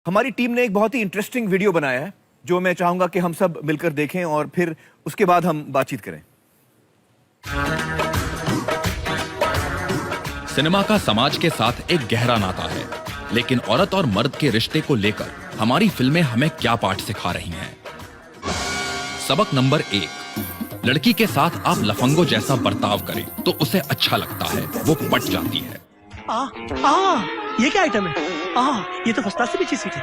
हमारी टीम ने एक बहुत ही इंटरेस्टिंग वीडियो बनाया है जो मैं चाहूंगा कि हम सब मिलकर देखें और फिर उसके बाद हम बातचीत करें। सिनेमा का समाज के साथ एक गहरा नाता है, लेकिन औरत और मर्द के रिश्ते को लेकर हमारी फिल्में हमें क्या पाठ सिखा रही हैं? सबक नंबर 1, लड़की के साथ आप लफंगो जैसा बर्ताव करें तो उसे अच्छा लगता है, वो पट जाती है। ये क्या आइटम है? ये तो फर्स्ट क्लास से भी अच्छी सीट है।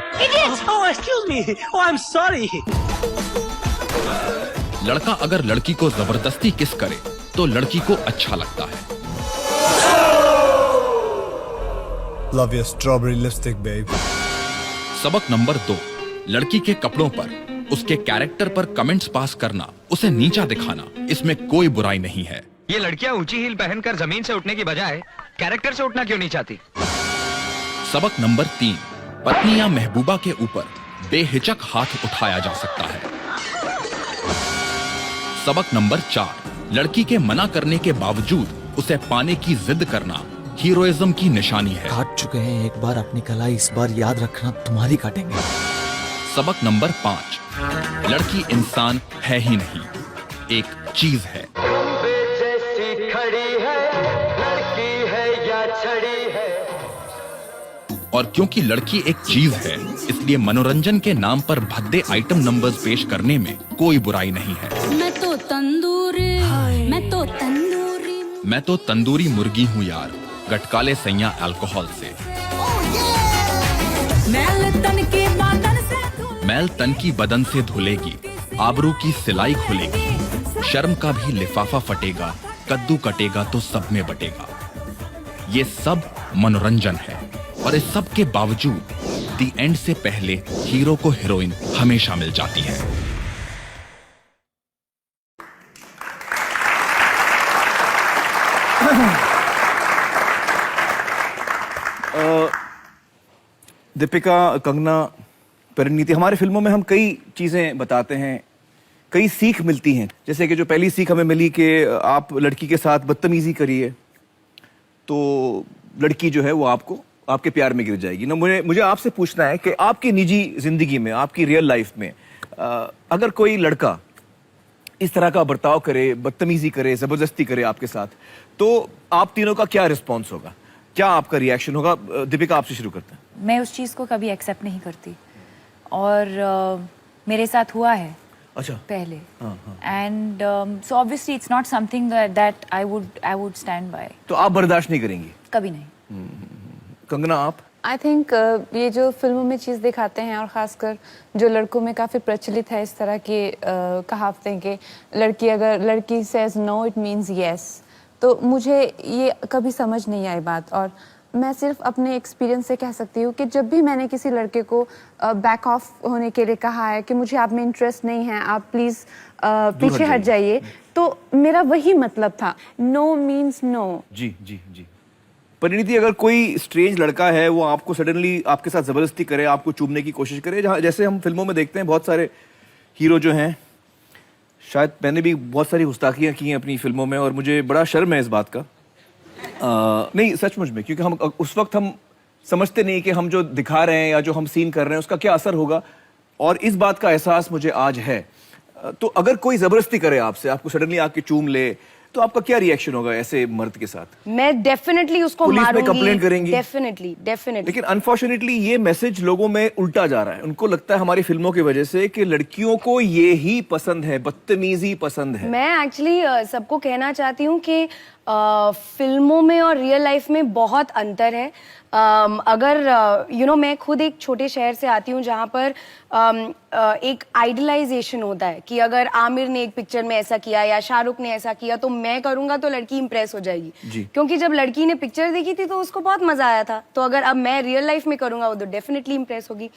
Excuse me, I am sorry. लड़का अगर लड़की को जबरदस्ती किस करे तो लड़की को अच्छा लगता है। Love your strawberry lipstick, babe. सबक नंबर 2, लड़की के कपड़ों पर, उसके कैरेक्टर पर कमेंट्स पास करना, उसे नीचा दिखाना, इसमें कोई बुराई नहीं है। ये लड़कियां ऊंची हील पहनकर जमीन से उठने की बजाय कैरेक्टर से उठना क्यों नहीं चाहती? सबक नंबर 3, पत्नी या महबूबा के ऊपर बेहिचक हाथ उठाया जा सकता है। सबक नंबर 4, लड़की के मना करने के बावजूद उसे पाने की जिद करना हीरोइज्म की निशानी है। काट चुके हैं एक बार अपनी कलाई, इस बार याद रखना तुम्हारी काटेंगे। सबक नंबर 5, लड़की इंसान है ही नहीं, एक चीज है। और क्योंकि लड़की एक चीज है, इसलिए मनोरंजन के नाम पर भद्दे आइटम नंबर्स पेश करने में कोई बुराई नहीं है। मैं तो तंदूरी मुर्गी हूँ यार, गटकाले सैया अल्कोहल से। मैल तन की बदन से धुलेगी, आबरू की सिलाई खुलेगी, शर्म का भी लिफाफा फटेगा, कद्दू कटेगा तो सब में बटेगा। ये सब मनोरंजन है और इस सब के बावजूद दी एंड से पहले हीरो को हीरोइन हमेशा मिल जाती है। दीपिका, कंगना, परिणीति, हमारे फिल्मों में हम कई चीजें बताते हैं, कई सीख मिलती हैं। जैसे कि जो पहली सीख हमें मिली कि आप लड़की के साथ बदतमीजी करिए तो लड़की जो है वो आपके प्यार में गिर जाएगी ना। मुझे आपसे पूछना है कि आपकी निजी जिंदगी में, आपकी रियल लाइफ में अगर कोई लड़का इस तरह का बर्ताव करे, बदतमीजी करे, जबरदस्ती करे आपके साथ, तो आप तीनों का क्या रिस्पॉन्स होगा, क्या आपका रिएक्शन होगा? दीपिका, आपसे शुरू करते हैं। मैं उस चीज को कभी एक्सेप्ट नहीं करती और मेरे साथ हुआ है। अच्छा। पहले and so obviously it's not something that I would stand by. तो आप बर्दाश्त नहीं करेंगी? कभी नहीं। कंगना, आप? आई थिंक ये जो फिल्मों में चीज़ दिखाते हैं और ख़ासकर जो लड़कों में काफ़ी प्रचलित है इस तरह की कहावतें कि लड़की says no it means yes, तो मुझे ये कभी समझ नहीं आई बात। और मैं सिर्फ अपने एक्सपीरियंस से कह सकती हूँ कि जब भी मैंने किसी लड़के को बैक ऑफ होने के लिए कहा है कि मुझे आप में इंटरेस्ट नहीं है, आप प्लीज़ पीछे हट जाइए, तो मेरा वही मतलब था, नो मीन्स नो। जी जी जी। परिणीति, अगर कोई स्ट्रेंज लड़का है, वो आपको सडनली आपके साथ जबरदस्ती करे, आपको चूमने की कोशिश करे, जैसे हम फिल्मों में देखते हैं बहुत सारे हीरो जो हैं, शायद मैंने भी बहुत सारी गुस्ताखियां की हैं अपनी फिल्मों में और मुझे बड़ा शर्म है इस बात का। नहीं, सचमुच में, क्योंकि हम उस वक्त हम समझते नहीं कि हम जो दिखा रहे हैं या जो हम सीन कर रहे हैं उसका क्या असर होगा, और इस बात का एहसास मुझे आज है। तो अगर कोई जबरदस्ती करे आपसे, आपको सडनली आके चूम ले, तो आपका क्या रिएक्शन होगा ऐसे मर्द के साथ? मैं डेफिनेटली उसको पुलिस मारूंगी, में कंप्लेंट करेंगी? डेफिनेटली। लेकिन अनफॉर्चुनेटली ये मैसेज लोगों में उल्टा जा रहा है। उनको लगता है हमारी फिल्मों की वजह से कि लड़कियों को ये ही पसंद है, बदतमीजी पसंद है। मैं एक्चुअली सबको कहना चाहती हूँ कि फिल्मों में और रियल लाइफ में बहुत अंतर है। अगर मैं खुद एक छोटे शहर से आती हूँ जहाँ पर एक आइडलाइजेशन होता है कि अगर आमिर ने एक पिक्चर में ऐसा किया या शाहरुख ने ऐसा किया तो मैं करूंगा तो लड़की इंप्रेस हो जाएगी, क्योंकि जब लड़की ने पिक्चर देखी थी तो उसको बहुत मजा आया था, तो अगर अब मैं रियल लाइफ में करूंगा वो तो डेफिनेटली इंप्रेस होगी।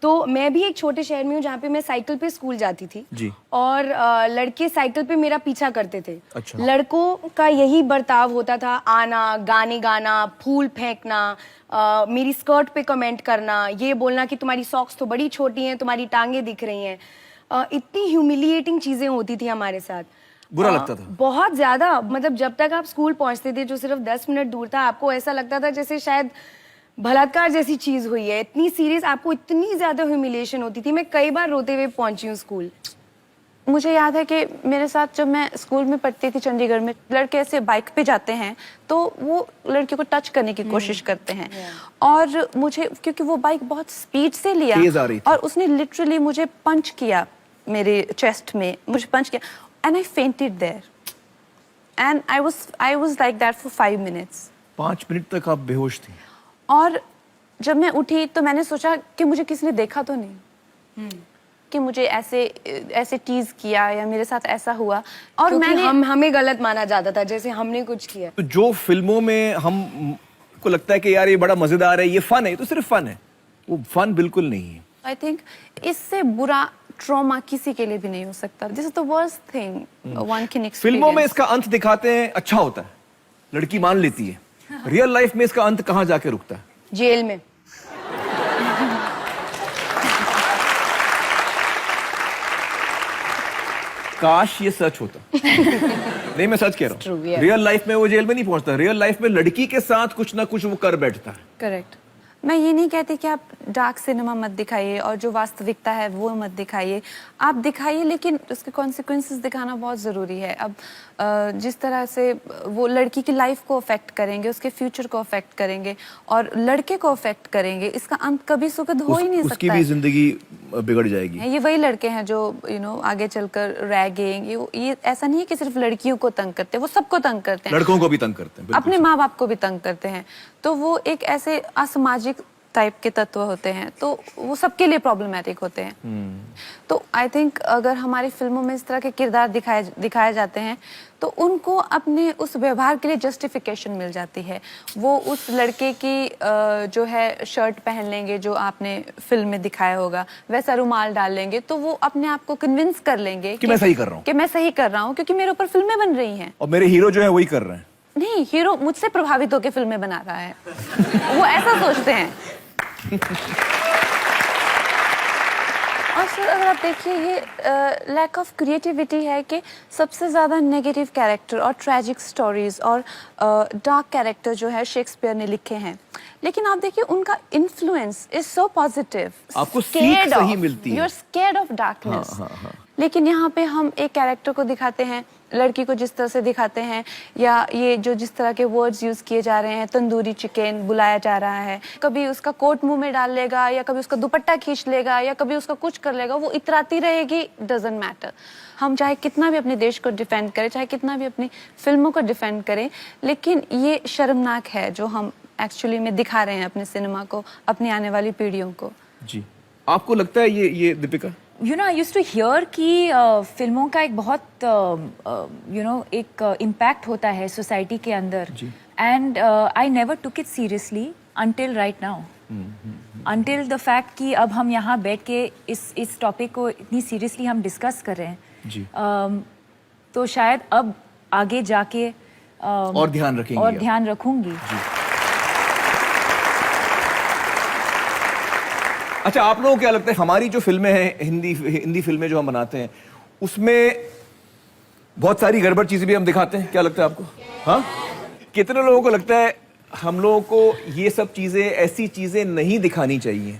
तो मैं भी एक छोटे शहर में हूँ जहाँ पे मैं साइकिल पे स्कूल जाती थी जी। और लड़के साइकिल पे मेरा पीछा करते थे। अच्छा। लड़कों का यही बर्ताव होता था, आना, गाने गाना, फूल फेंकना, मेरी स्कर्ट पे कमेंट करना, ये बोलना कि तुम्हारी सॉक्स तो बड़ी छोटी हैं, तुम्हारी टांगे दिख रही हैं। इतनी ह्यूमिलिएटिंग चीजें होती थी हमारे साथ। बुरा लगता था बहुत ज्यादा। मतलब जब तक आप स्कूल पहुंचते थे, जो सिर्फ 10 मिनट दूर था, आपको ऐसा लगता था जैसे शायद बलात्कार जैसी चीज हुई है, इतनी सीरियस, आपको इतनी ज्यादा ह्यूमिलिएशन होती थी। मैं कई बार रोते हुए पहुंची हूँ स्कूल। मुझे याद है कि मेरे साथ जब मैं स्कूल में पढ़ती थी चंडीगढ़ में, लड़के ऐसे बाइक पे जाते हैं तो वो लड़कियों को टच करने की कोशिश करते हैं, और मुझे क्योंकि वो बाइक बहुत स्पीड से तेज आ रही लिया थी। और उसने लिटरली मुझे पंच किया, मेरे चेस्ट में मुझे पंच किया, and I fainted there and I was like that for 5 minutes. 5 minute तक आप बेहोश थी। और जब मैं उठी तो मैंने सोचा कि मुझे किसी ने देखा तो नहीं, कि मुझे ऐसे टीज किया या मेरे साथ ऐसा हुआ, और क्योंकि मैंने हमें गलत माना जाता था, जैसे हमने कुछ किया। तो जो फिल्मों में हम को लगता है कि यार ये बड़ा मजेदार है, ये फन है, तो सिर्फ फन है, वो फन बिल्कुल नहीं है। आई थिंक इससे बुरा ट्रॉमा किसी के लिए भी नहीं हो सकता। This is the worst thing one can experience. फिल्मों में इसका अंत दिखाते हैं, अच्छा होता है, लड़की मान लेती है। रियल लाइफ में इसका अंत कहाँ जाके रुकता है? जेल में। काश ये सच होता। नहीं, मैं सच कह रहा True, हूँ। yeah. रियल लाइफ में वो जेल में नहीं पहुंचता, रियल लाइफ में लड़की के साथ कुछ ना कुछ वो कर बैठता है। करेक्ट। मैं ये नहीं कहती कि आप डार्क सिनेमा मत दिखाइए और जो वास्तविकता है वो मत दिखाइए, आप दिखाइए, लेकिन उसके कॉन्सिक्वेंसेस दिखाना बहुत ज़रूरी है। अब जिस तरह से वो लड़की की लाइफ को अफेक्ट करेंगे, उसके फ्यूचर को अफेक्ट करेंगे और लड़के को अफेक्ट करेंगे, इसका अंत कभी सुखद हो ही नहीं सकता। उसकी भी जिंदगी बिगड़ जाएगी। ये वही लड़के हैं जो आगे चलकर रैगिंग, ये ऐसा नहीं है कि सिर्फ लड़कियों को तंग करते हैं, वो सबको तंग करते हैं, लड़कों को भी तंग करते हैं, बिल्कुल अपने माँ बाप को भी तंग करते हैं। तो वो एक ऐसे असामाजिक टाइप के तत्व होते हैं, तो वो सबके लिए प्रॉब्लमेटिक होते हैं। तो आई थिंक अगर हमारी फिल्मों में इस तरह के किरदार दिखाए जाते हैं तो उनको अपने उस व्यवहार के लिए जस्टिफिकेशन मिल जाती है। वो उस लड़के की जो है शर्ट पहन लेंगे जो आपने फिल्म में दिखाया होगा, वैसा रुमाल डाल लेंगे, तो वो अपने आप को कन्विंस कर लेंगे कि मैं सही कर रहा हूँ, कि मैं सही कर रहा हूँ, क्योंकि मेरे ऊपर फिल्में बन रही हैं और मेरे हीरो जो है वही कर रहे हैं। नहीं, हीरो मुझसे प्रभावित होकर फिल्में बना रहा है। वो ऐसा सोचते हैं। और सर अगर आप देखिए, ये लैक ऑफ क्रिएटिविटी है कि सबसे ज़्यादा नेगेटिव कैरेक्टर और ट्रैजिक स्टोरीज और डार्क कैरेक्टर जो है शेक्सपियर ने लिखे हैं, लेकिन आप देखिए उनका इन्फ्लुएंस इज सो पॉजिटिव। आपको सीख सही मिलती है। You are scared of darkness. लेकिन यहाँ पे हम एक कैरेक्टर को दिखाते हैं, लड़की को जिस तरह से दिखाते हैं, या ये जो जिस तरह के वर्ड्स यूज किए जा रहे हैं, तंदूरी चिकन बुलाया जा रहा है, कभी उसका कोट मुंह में डाल लेगा, या कभी उसका दुपट्टा खींच लेगा, या कभी उसका कुछ कर लेगा, वो इतराती रहेगी, डजंट मैटर। हम चाहे कितना भी अपने देश को डिफेंड करें, चाहे कितना भी अपनी फिल्मों को डिफेंड करें, लेकिन ये शर्मनाक है जो हम एक्चुअली में दिखा रहे हैं अपने सिनेमा को, अपनी आने वाली पीढ़ियों को। जी, आपको लगता है ये Deepika? I used to hear कि फिल्मों का एक बहुत एक इम्पैक्ट होता है सोसाइटी के अंदर, and I never took it seriously until right now, until the fact कि अब हम यहाँ बैठ के इस टॉपिक को इतनी सीरियसली हम डिस्कस कर रहे हैं जी। तो शायद अब आगे जाके और ध्यान रखेंगे, और ध्यान रखूंगी। अच्छा, आप लोगों को क्या लगता है, हमारी जो फिल्में हैं, हिंदी फिल्में जो हम बनाते हैं, उसमें बहुत सारी गड़बड़ चीजें भी हम दिखाते हैं? क्या लगता है आपको? हाँ, कितने लोगों को लगता है हम लोगों को ये सब चीजें, ऐसी चीजें नहीं दिखानी चाहिए?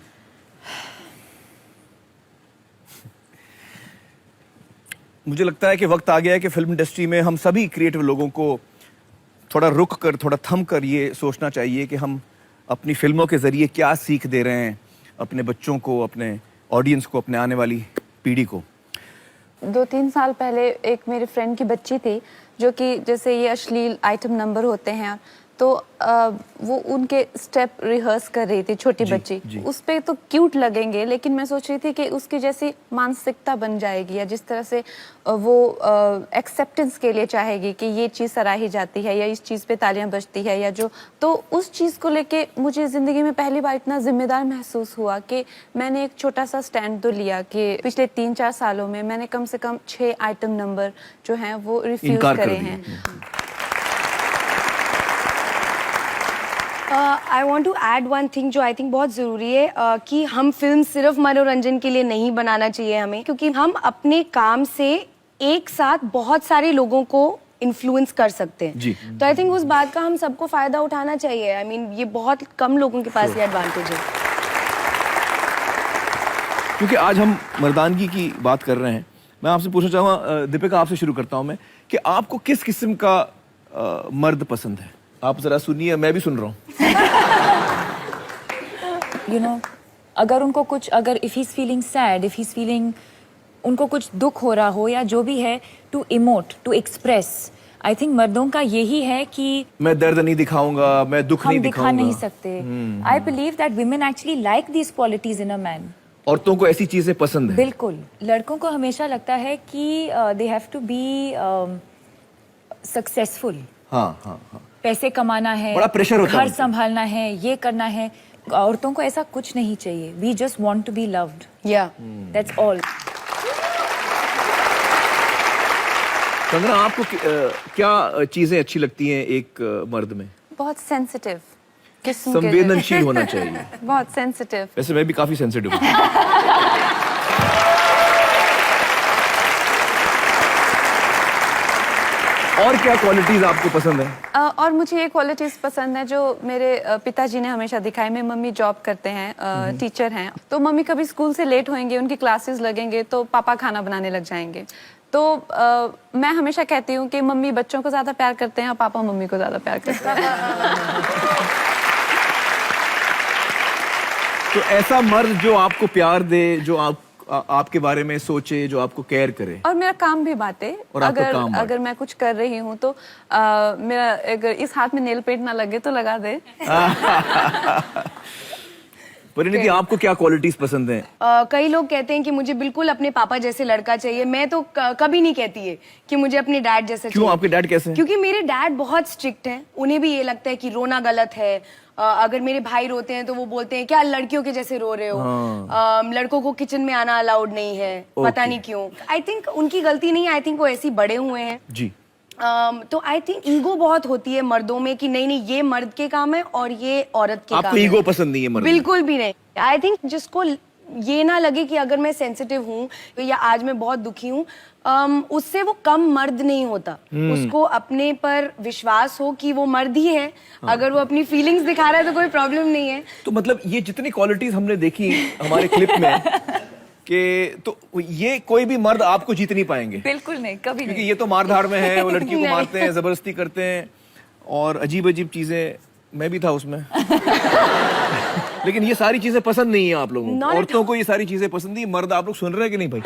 मुझे लगता है कि वक्त आ गया है कि फिल्म इंडस्ट्री में हम सभी क्रिएटिव लोगों को थोड़ा रुक कर, थोड़ा थम कर ये सोचना चाहिए कि हम अपनी फिल्मों के जरिए क्या सीख दे रहे हैं अपने बच्चों को, अपने ऑडियंस को, अपने आने वाली पीढ़ी को। 2-3 साल पहले एक मेरे फ्रेंड की बच्ची थी जो कि जैसे ये अश्लील आइटम नंबर होते हैं, तो वो उनके स्टेप रिहर्स कर रही थी, छोटी बच्ची। उस पे तो क्यूट लगेंगे, लेकिन मैं सोच रही थी कि उसकी जैसी मानसिकता बन जाएगी, या जिस तरह से वो एक्सेप्टेंस के लिए चाहेगी कि ये चीज़ सराही जाती है या इस चीज़ पे तालियां बजती है, या जो, तो उस चीज़ को लेके मुझे ज़िंदगी में पहली बार इतना जिम्मेदार महसूस हुआ कि मैंने एक छोटा सा स्टैंड तो लिया कि पिछले 3-4 सालों में मैंने कम से कम 6 आइटम नंबर जो हैं वो रिफ्यूज करे हैं। I want to add one thing जो आई थिंक बहुत ज़रूरी है, कि हम फिल्म सिर्फ मनोरंजन के लिए नहीं बनाना चाहिए हमें, क्योंकि हम अपने काम से एक साथ बहुत सारे लोगों को इन्फ्लुएंस कर सकते हैं। जी। तो आई थिंक उस बात का हम सबको फायदा उठाना चाहिए। आई मीन ये बहुत कम लोगों के पास ये एडवांटेज है। क्योंकि आज हम मर्दानगी की बात कर रहे हैं, मैं आपसे पूछना चाहूँगा, दीपिका आपसे शुरू करता हूँ मैं, कि आपको किस किस्म का मर्द पसंद है? आप जरा सुनिए, मैं भी सुन रहा हूँ। यू नो, अगर उनको कुछ, अगर if he is feeling sad, if he is feeling, उनको कुछ दुख हो रहा हो या जो भी है, to emote, to express, I think मर्दों का यही है कि मैं दर्द नहीं दिखाऊंगा, मैं दुख नहीं हम दिखा दिखाऊंगा। नहीं सकते। I believe that women actually like these qualities in a man. औरतों को ऐसी चीजें पसंद है। बिल्कुल, लड़कों को हमेशा लगता है कि they have to be successful. हाँ हाँ हाँ। पैसे कमाना है, बड़ा प्रेशर होता है घर उनको। संभालना है, ये करना है। औरतों को ऐसा कुछ नहीं चाहिए। We just want to be loved, या दैट्स ऑल। कंगना, आपको क्या चीजें अच्छी लगती हैं एक मर्द में? बहुत सेंसिटिव किस्म के संवेदनशील होना चाहिए। बहुत सेंसिटिव। वैसे मैं भी काफी सेंसिटिव हूँ। और क्या क्वालिटीज आपको पसंद है? और मुझे ये क्वालिटीज पसंद है जो मेरे पिताजी ने हमेशा दिखाई। मेरी मम्मी जॉब करते हैं, टीचर हैं, तो मम्मी कभी स्कूल से लेट होंगे, उनकी क्लासेस लगेंगे तो पापा खाना बनाने लग जाएंगे। तो मैं हमेशा कहती हूँ कि मम्मी बच्चों को ज्यादा प्यार करते हैं और पापा मम्मी को ज्यादा प्यार करते हैं। तो ऐसा मर्द जो आपको प्यार दे, जो आपके बारे में सोचे, जो आपको केयर करे, और मेरा काम भी बांटे। और आपका अगर काम बांटे। अगर मैं कुछ कर रही हूँ तो मेरा अगर इस हाथ में नेल पेंट ना लगे तो लगा दे। परिणीति, आपको क्या क्वालिटीज पसंद हैं? कई लोग कहते हैं कि मुझे बिल्कुल अपने पापा जैसे लड़का चाहिए। मैं तो कभी नहीं कहती है कि मुझे अपने डैड जैसा क्यों? चाहिए। आपके डैड कैसे हैं? क्योंकि मेरे डैड बहुत स्ट्रिक्ट हैं। उन्हें भी ये लगता है कि रोना गलत है। अगर मेरे भाई रोते हैं तो वो बोलते हैं क्या लड़कियों के जैसे रो रहे हो। लड़कों को किचन में आना अलाउड नहीं है। पता नहीं क्यों। आई थिंक उनकी गलती नहीं है। आई थिंक वो ऐसे ही बड़े हुए हैं। जी। तो आई थिंक ईगो बहुत होती है मर्दों में कि नहीं ये मर्द के काम है और ये औरत के काम आपको है। ईगो पसंद नहीं है मर्द में? बिल्कुल भी नहीं। आई थिंक जिसको ये ना लगे कि अगर मैं सेंसिटिव हूँ या आज मैं बहुत दुखी हूँ, उससे वो कम मर्द नहीं होता। उसको अपने पर विश्वास हो कि वो मर्द ही है। अगर वो अपनी फीलिंग्स दिखा रहा है तो कोई प्रॉब्लम नहीं है। तो मतलब ये जितनी क्वालिटीज हमने देखी हमारे क्लिप में, कि तो ये कोई भी मर्द आपको जीत नहीं पाएंगे। बिल्कुल नहीं, कभी क्योंकि नहीं। ये तो मारधाड़ में है, वो लड़की को नहीं। मारते हैं, जबरदस्ती करते हैं और अजीब अजीब चीजें। मैं भी था उसमें। लेकिन ये सारी चीजें पसंद नहीं है आप लोगों को। Not at औरतों को ये सारी चीजें पसंद नहीं। मर्द आप लोग सुन रहे हैं कि नहीं भाई?